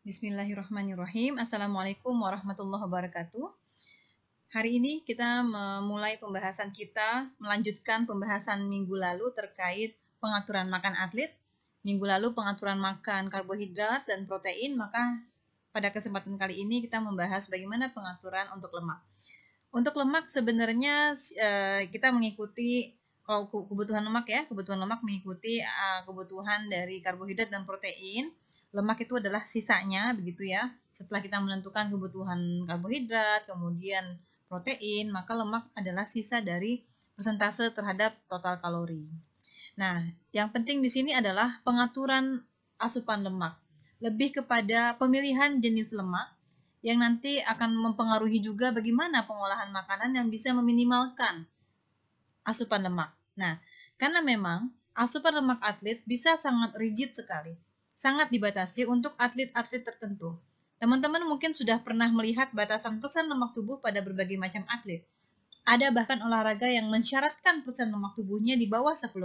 Bismillahirrahmanirrahim. Assalamualaikum warahmatullahi wabarakatuh. Hari ini kita memulai pembahasan kita, melanjutkan pembahasan minggu lalu terkait pengaturan makan atlet. Minggu lalu pengaturan makan karbohidrat dan protein, maka pada kesempatan kali ini kita membahas bagaimana pengaturan untuk lemak. Untuk lemak sebenarnya kita mengikuti kalau kebutuhan lemak ya, kebutuhan lemak mengikuti kebutuhan dari karbohidrat dan protein. Lemak itu adalah sisanya begitu ya. Setelah kita menentukan kebutuhan karbohidrat, kemudian protein, maka lemak adalah sisa dari persentase terhadap total kalori. Nah, yang penting di sini adalah pengaturan asupan lemak. Lebih kepada pemilihan jenis lemak yang nanti akan mempengaruhi juga bagaimana pengolahan makanan yang bisa meminimalkan asupan lemak. Nah, karena memang asupan lemak atlet bisa sangat rigid sekali, sangat dibatasi untuk atlet-atlet tertentu. Teman-teman mungkin sudah pernah melihat batasan persen lemak tubuh pada berbagai macam atlet. Ada bahkan olahraga yang mensyaratkan persen lemak tubuhnya di bawah 10%.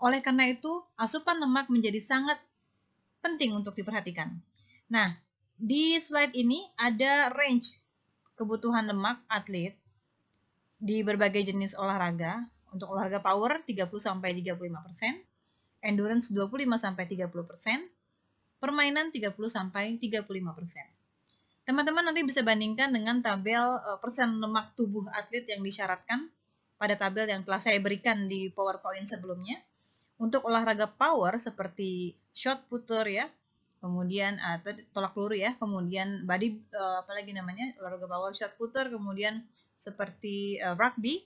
Oleh karena itu, asupan lemak menjadi sangat penting untuk diperhatikan. Nah, di slide ini ada range kebutuhan lemak atlet di berbagai jenis olahraga. Untuk olahraga power 30-35%, endurance 25-30%, permainan 30-35%. Teman-teman nanti bisa bandingkan dengan tabel persen lemak tubuh atlet yang disyaratkan pada tabel yang telah saya berikan di PowerPoint sebelumnya. Untuk olahraga power seperti shot puter ya, kemudian atau tolak peluru ya, kemudian body olahraga power shot puter, kemudian seperti rugby,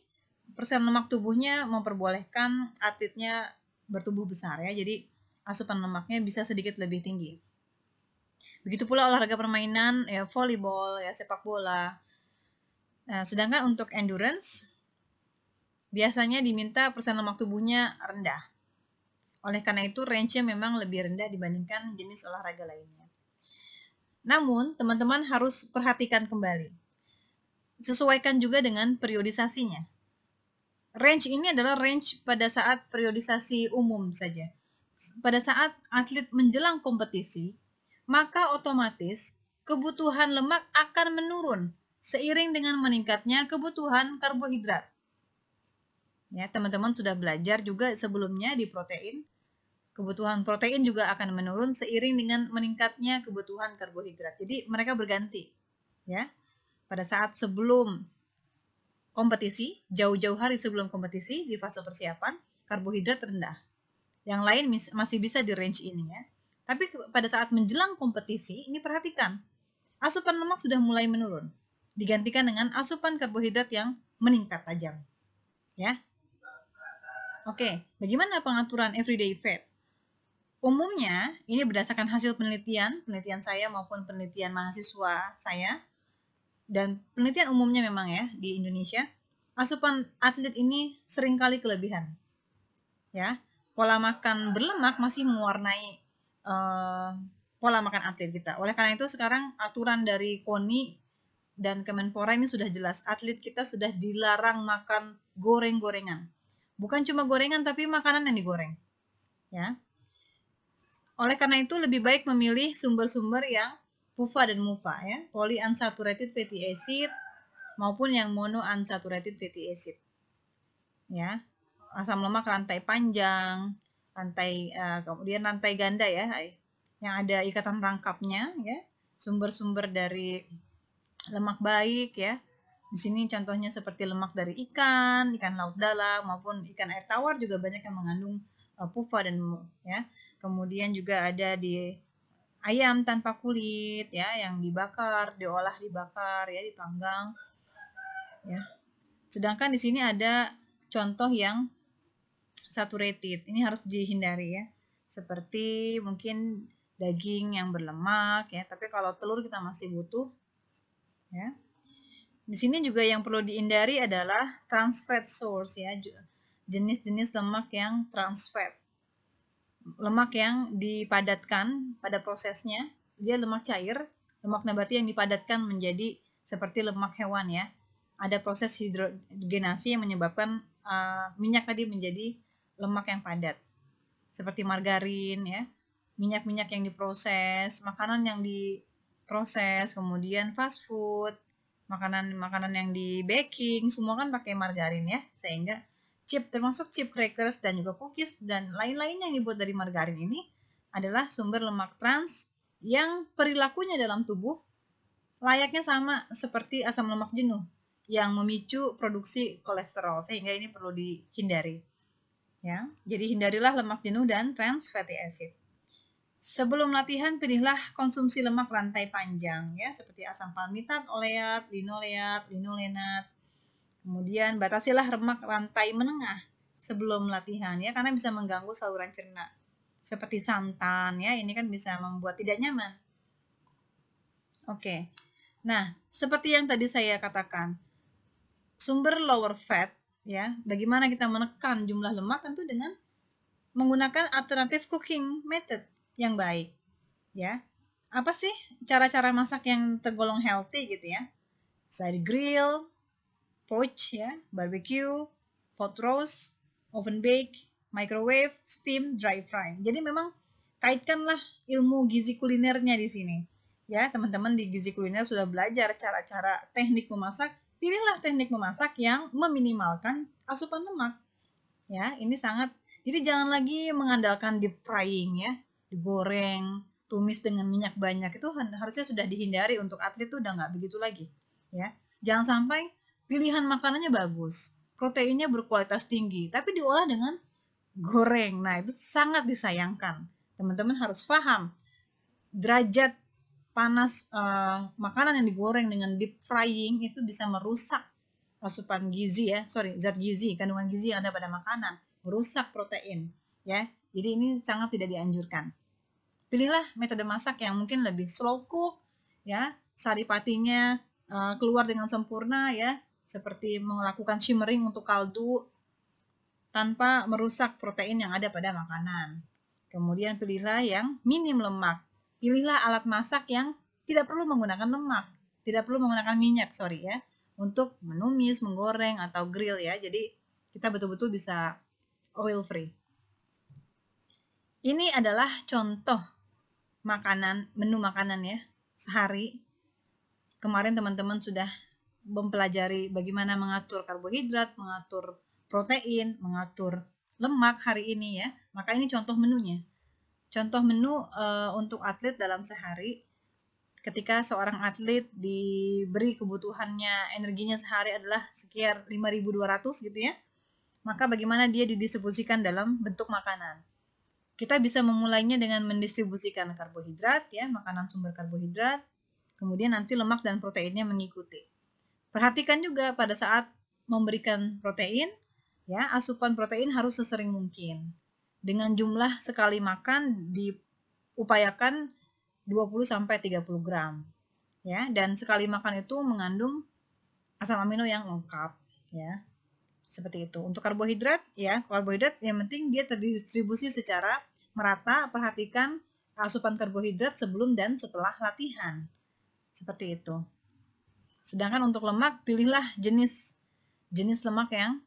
persen lemak tubuhnya memperbolehkan atletnya bertubuh besar ya, jadi asupan lemaknya bisa sedikit lebih tinggi. Begitu pula olahraga permainan ya, volleyball ya, sepak bola. Nah, sedangkan untuk endurance biasanya diminta persen lemak tubuhnya rendah. Oleh karena itu range-nya memang lebih rendah dibandingkan jenis olahraga lainnya. Namun, teman-teman harus perhatikan kembali. Sesuaikan juga dengan periodisasinya. Range ini adalah range pada saat periodisasi umum saja. Pada saat atlet menjelang kompetisi, maka otomatis kebutuhan lemak akan menurun seiring dengan meningkatnya kebutuhan karbohidrat. Ya, teman-teman sudah belajar juga sebelumnya di protein. Kebutuhan protein juga akan menurun seiring dengan meningkatnya kebutuhan karbohidrat. Jadi mereka berganti. Ya. Pada saat sebelum kompetisi, jauh-jauh hari sebelum kompetisi, di fase persiapan, karbohidrat rendah. Yang lain masih bisa di range ini ya. Tapi pada saat menjelang kompetisi, ini perhatikan, asupan lemak sudah mulai menurun, digantikan dengan asupan karbohidrat yang meningkat tajam. Ya. Oke, bagaimana pengaturan everyday fat? Umumnya, ini berdasarkan hasil penelitian saya maupun penelitian mahasiswa saya, dan penelitian umumnya memang ya di Indonesia, asupan atlet ini seringkali kelebihan. Ya, pola makan berlemak masih mewarnai pola makan atlet kita. Oleh karena itu sekarang aturan dari KONI dan Kemenpora ini sudah jelas, atlet kita sudah dilarang makan goreng-gorengan. Bukan cuma gorengan tapi makanan yang digoreng. Ya. Oleh karena itu lebih baik memilih sumber-sumber yang PUFA dan MUFA ya, polyunsaturated fatty acid maupun yang monounsaturated fatty acid. Ya. Asam lemak rantai panjang, kemudian rantai ganda ya, yang ada ikatan rangkapnya ya, sumber-sumber dari lemak baik ya. Di sini contohnya seperti lemak dari ikan laut dalam maupun ikan air tawar juga banyak yang mengandung PUFA dan MU ya. Kemudian juga ada di ayam tanpa kulit ya, yang dibakar, diolah dibakar ya, dipanggang ya. Sedangkan di sini ada contoh yang saturated, ini harus dihindari ya, seperti mungkin daging yang berlemak ya, tapi kalau telur kita masih butuh ya. Di sini juga yang perlu dihindari adalah trans fat source ya, jenis-jenis lemak yang trans fat, lemak yang dipadatkan pada prosesnya, dia lemak cair, lemak nabati yang dipadatkan menjadi seperti lemak hewan ya. Ada proses hidrogenasi yang menyebabkan minyak tadi menjadi lemak yang padat, seperti margarin ya. minyak-minyak yang diproses, makanan yang diproses, kemudian fast food, makanan-makanan yang di baking, semua kan pakai margarin ya, sehingga chip termasuk chip crackers dan juga cookies dan lain-lain yang dibuat dari margarin ini adalah sumber lemak trans yang perilakunya dalam tubuh layaknya sama seperti asam lemak jenuh yang memicu produksi kolesterol, sehingga ini perlu dihindari. Ya, jadi hindarilah lemak jenuh dan trans fatty acid. Sebelum latihan, pilihlah konsumsi lemak rantai panjang, ya, seperti asam palmitat, oleat, linolenat. Kemudian batasilah lemak rantai menengah sebelum latihan, ya, karena bisa mengganggu saluran cerna. Seperti santan, ya, ini kan bisa membuat tidak nyaman. Oke. Nah, seperti yang tadi saya katakan, sumber lower fat, ya, bagaimana kita menekan jumlah lemak tentu dengan menggunakan alternatif cooking method yang baik, ya. Apa sih cara-cara masak yang tergolong healthy gitu ya? Bisa di grill, poach ya, barbecue, pot roast, oven bake, microwave, steam, dry fry. Jadi memang kaitkanlah ilmu gizi kulinernya di sini. Ya, teman-teman di gizi kuliner sudah belajar cara-cara teknik memasak. Pilihlah teknik memasak yang meminimalkan asupan lemak. Ya, ini sangat. Jadi jangan lagi mengandalkan deep frying ya, digoreng, tumis dengan minyak banyak, itu harusnya sudah dihindari. Untuk atlet tuh udah nggak begitu lagi. Ya, jangan sampai pilihan makanannya bagus, proteinnya berkualitas tinggi, tapi diolah dengan goreng. Nah, itu sangat disayangkan. Teman-teman harus paham derajat panas makanan yang digoreng dengan deep frying itu bisa merusak asupan gizi ya, zat gizi, kandungan gizi yang ada pada makanan, merusak protein ya. Jadi ini sangat tidak dianjurkan. Pilihlah metode masak yang mungkin lebih slow cook ya, saripatinya keluar dengan sempurna ya, seperti melakukan shimmering untuk kaldu tanpa merusak protein yang ada pada makanan. Kemudian pilihlah yang minim lemak. Pilihlah alat masak yang tidak perlu menggunakan lemak, tidak perlu menggunakan minyak, ya, untuk menumis, menggoreng, atau grill ya. Jadi kita betul-betul bisa oil free. Ini adalah contoh makanan, menu makanan ya, sehari. Kemarin teman-teman sudah mempelajari bagaimana mengatur karbohidrat, mengatur protein, mengatur lemak hari ini ya. Maka ini contoh menunya. Contoh menu untuk atlet dalam sehari. Ketika seorang atlet diberi kebutuhannya, energinya sehari adalah sekitar 5.200 gitu ya. Maka bagaimana dia didistribusikan dalam bentuk makanan. Kita bisa memulainya dengan mendistribusikan karbohidrat ya, makanan sumber karbohidrat. Kemudian nanti lemak dan proteinnya mengikuti. Perhatikan juga pada saat memberikan protein, ya, asupan protein harus sesering mungkin. Dengan jumlah sekali makan diupayakan 20-30 gram. Ya, dan sekali makan itu mengandung asam amino yang lengkap, ya. Seperti itu. Untuk karbohidrat, ya, karbohidrat yang penting dia terdistribusi secara merata. Perhatikan asupan karbohidrat sebelum dan setelah latihan. Seperti itu. Sedangkan untuk lemak, pilihlah jenis lemak yang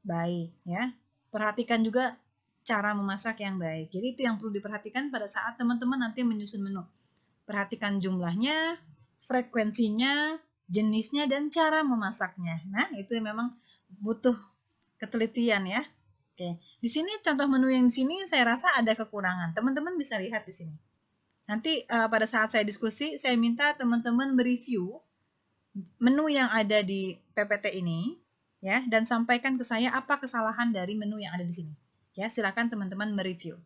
baik, ya. Perhatikan juga cara memasak yang baik. Jadi itu yang perlu diperhatikan pada saat teman-teman nanti menyusun menu. Perhatikan jumlahnya, frekuensinya, jenisnya, dan cara memasaknya. Nah, itu memang butuh ketelitian ya. Oke, di sini contoh menu yang di sini saya rasa ada kekurangan. Teman-teman bisa lihat di sini. Nanti pada saat saya diskusi, saya minta teman-teman mereview menu yang ada di PPT ini, ya, dan sampaikan ke saya apa kesalahan dari menu yang ada di sini. Ya, silakan teman-teman mereview.